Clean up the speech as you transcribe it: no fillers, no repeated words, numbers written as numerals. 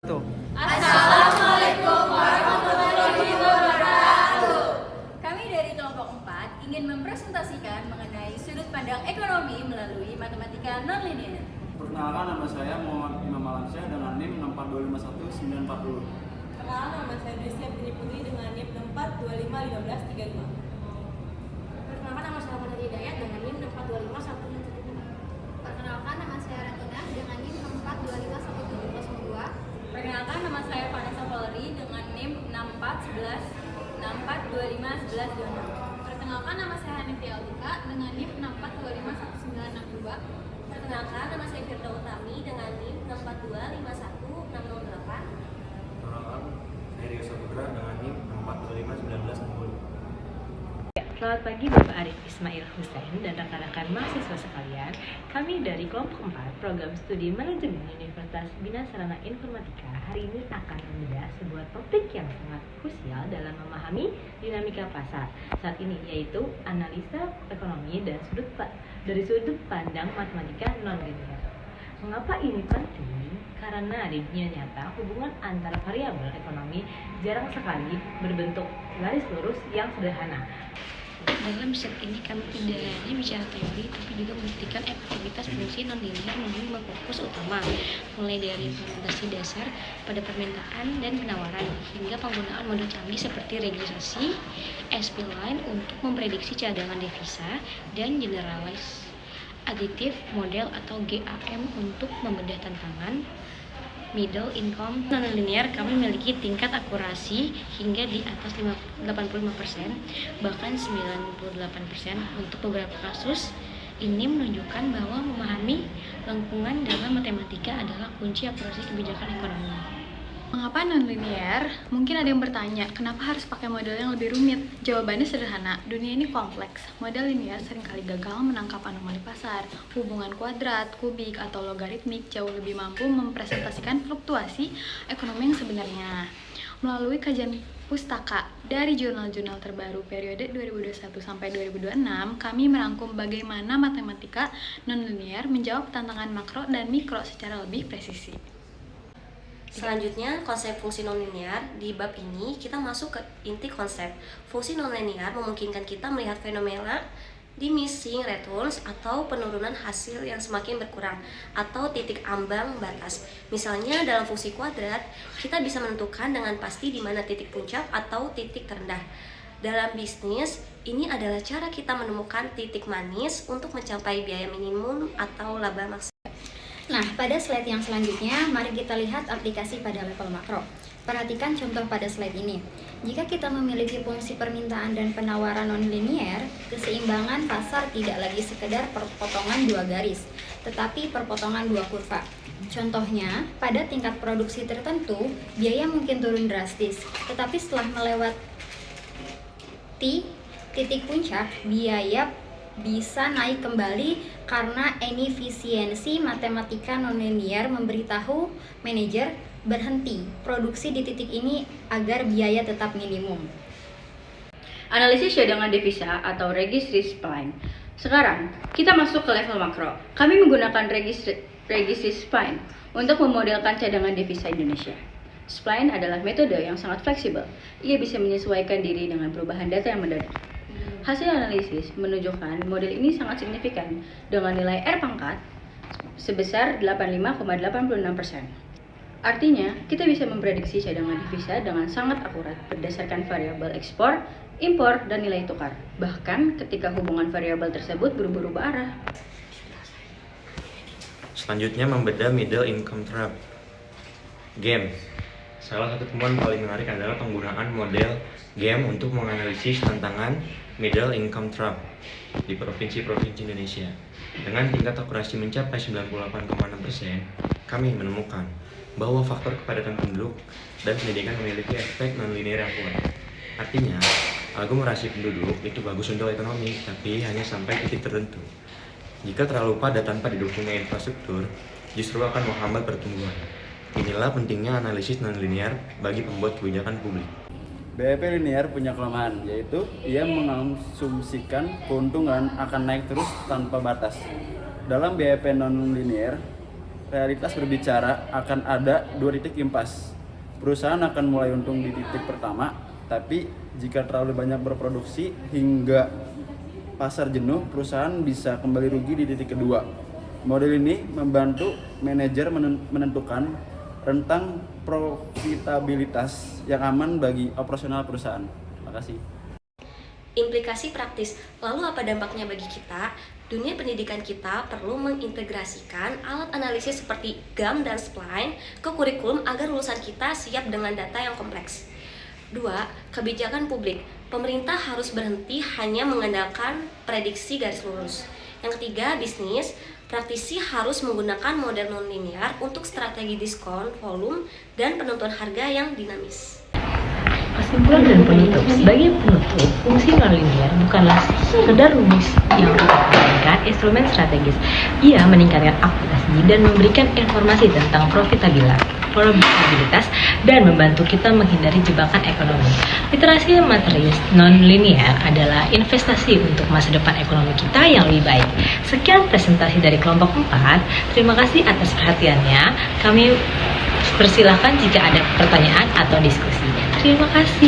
Assalamualaikum warahmatullahi wabarakatuh. Kami dari kelompok 4 ingin mempresentasikan mengenai sudut pandang ekonomi melalui matematika nonlinear. Perkenalkan, nama saya Muhammad Imam Alamsyah dengan NIM 64251 940. Perkenalkan, nama saya Desya Bini Putri dengan NIM 64251535. Perkenalkan, nama saya Muhammad Hidayat dengan NIM 4251115. Perkenalkan, nama saya Ratina dengan NIM 4251702. Perkenalkan, nama saya Vanessa Valery dengan NIM 6411 Perkenalkan, nama saya Hanifia Aulika dengan NIM 642511962. Perkenalkan, nama saya Firda Utami dengan NIM 642516008. Perkenalkan, saya Rio Saputra dengan NIM 4251960. Selamat pagi Bapak Arif Ismail Hussein dan rekan-rekan mahasiswa sekalian. Kami dari kelompok 4 program studi manajemen Universitas Bina Sarana Informatika hari ini akan membedah sebuah topik yang sangat krusial dalam memahami dinamika pasar saat ini, yaitu analisa ekonomi dan dari sudut pandang matematika non-linear. Mengapa ini penting? Karena di dunia nyata hubungan antara variabel ekonomi jarang sekali berbentuk garis lurus yang sederhana. Dalam set ini kami tidak hanya bicara teori, tapi juga membuktikan efektivitas fungsi nonlinear menjadi fokus utama, mulai dari implementasi dasar pada permintaan dan penawaran, hingga penggunaan model canggih seperti regresi, SP-line untuk memprediksi cadangan devisa, dan generalized additive model atau GAM untuk membedah tantangan. Middle income nonlinear kami memiliki tingkat akurasi hingga di atas 85%, bahkan 98%. Untuk beberapa kasus, ini menunjukkan bahwa memahami lengkungan dalam matematika adalah kunci akurasi kebijakan ekonomi. Mengapa non-linear? Mungkin ada yang bertanya, kenapa harus pakai model yang lebih rumit? Jawabannya sederhana, dunia ini kompleks. Model linear seringkali gagal menangkap anomali pasar. Hubungan kuadrat, kubik, atau logaritmik jauh lebih mampu mempresentasikan fluktuasi ekonomi yang sebenarnya. Melalui kajian pustaka dari jurnal-jurnal terbaru periode 2021 sampai 2026, kami merangkum bagaimana matematika non-linear menjawab tantangan makro dan mikro secara lebih presisi. Selanjutnya, konsep fungsi nonlinear. Di bab ini, kita masuk ke inti konsep. Fungsi nonlinear memungkinkan kita melihat fenomena diminishing returns atau penurunan hasil yang semakin berkurang atau titik ambang batas. Misalnya dalam fungsi kuadrat, kita bisa menentukan dengan pasti di mana titik puncak atau titik terendah. Dalam bisnis, ini adalah cara kita menemukan titik manis untuk mencapai biaya minimum atau laba maksimal. Nah, pada slide yang selanjutnya, mari kita lihat aplikasi pada level makro. Perhatikan contoh pada slide ini. Jika kita memiliki fungsi permintaan dan penawaran non-linear, keseimbangan pasar tidak lagi sekedar perpotongan dua garis, tetapi perpotongan dua kurva. Contohnya, pada tingkat produksi tertentu, biaya mungkin turun drastis, tetapi setelah melewati titik puncak, biaya bisa naik kembali karena inefisiensi matematika nonlinear memberitahu manajer berhenti produksi di titik ini agar biaya tetap minimum. Analisis cadangan devisa atau registry spline. Sekarang, kita masuk ke level makro. Kami menggunakan registry spline untuk memodelkan cadangan devisa Indonesia. Spline adalah metode yang sangat fleksibel. Ia bisa menyesuaikan diri dengan perubahan data yang mendadak. Hasil analisis menunjukkan model ini sangat signifikan dengan nilai R pangkat sebesar 85,86%. Artinya, kita bisa memprediksi cadangan devisa dengan sangat akurat berdasarkan variabel ekspor, impor, dan nilai tukar. Bahkan ketika hubungan variabel tersebut berubah-ubah arah. Selanjutnya, membedah middle income trap. GAM. Salah satu temuan paling menarik adalah penggunaan model GAM untuk menganalisis tantangan middle income trap di provinsi-provinsi Indonesia. Dengan tingkat akurasi mencapai 98,6%, kami menemukan bahwa faktor kepadatan penduduk dan pendidikan memiliki efek nonlinear yang kuat. Artinya, aglomerasi penduduk itu bagus untuk ekonomi, tapi hanya sampai titik tertentu. Jika terlalu padat tanpa didukungnya infrastruktur, justru akan menghambat pertumbuhan. Inilah pentingnya analisis nonlinear bagi pembuat kebijakan publik. BEP linear punya kelemahan, yaitu ia mengasumsikan keuntungan akan naik terus tanpa batas. Dalam BEP non-linear, realitas berbicara akan ada 2 titik impas. Perusahaan akan mulai untung di titik pertama, tapi jika terlalu banyak berproduksi hingga pasar jenuh, perusahaan bisa kembali rugi di titik kedua. Model ini membantu manajer menentukan rentang profitabilitas yang aman bagi operasional perusahaan. Terima kasih. Implikasi praktis, lalu apa dampaknya bagi kita? Dunia pendidikan kita perlu mengintegrasikan alat analisis seperti GAM dan Spline ke kurikulum agar lulusan kita siap dengan data yang kompleks. 2. Kebijakan publik. Pemerintah harus berhenti hanya mengandalkan prediksi garis lurus. Yang ketiga, bisnis. Praktisi harus menggunakan model non-linear untuk strategi diskon, volume, dan penentuan harga yang dinamis. Kesimpulan dan penutup. Sebagai penutup, fungsi nonlinear bukanlah sekedar rumus yang melainkan instrumen strategis. Ia meningkatkan aplikasi dan memberikan informasi tentang profitabilitas dan membantu kita menghindari jebakan ekonomi. Literasi materi nonlinear adalah investasi untuk masa depan ekonomi kita yang lebih baik. Sekian presentasi dari kelompok 4. Terima kasih atas perhatiannya. Kami persilahkan jika ada pertanyaan atau diskusi. Terima kasih.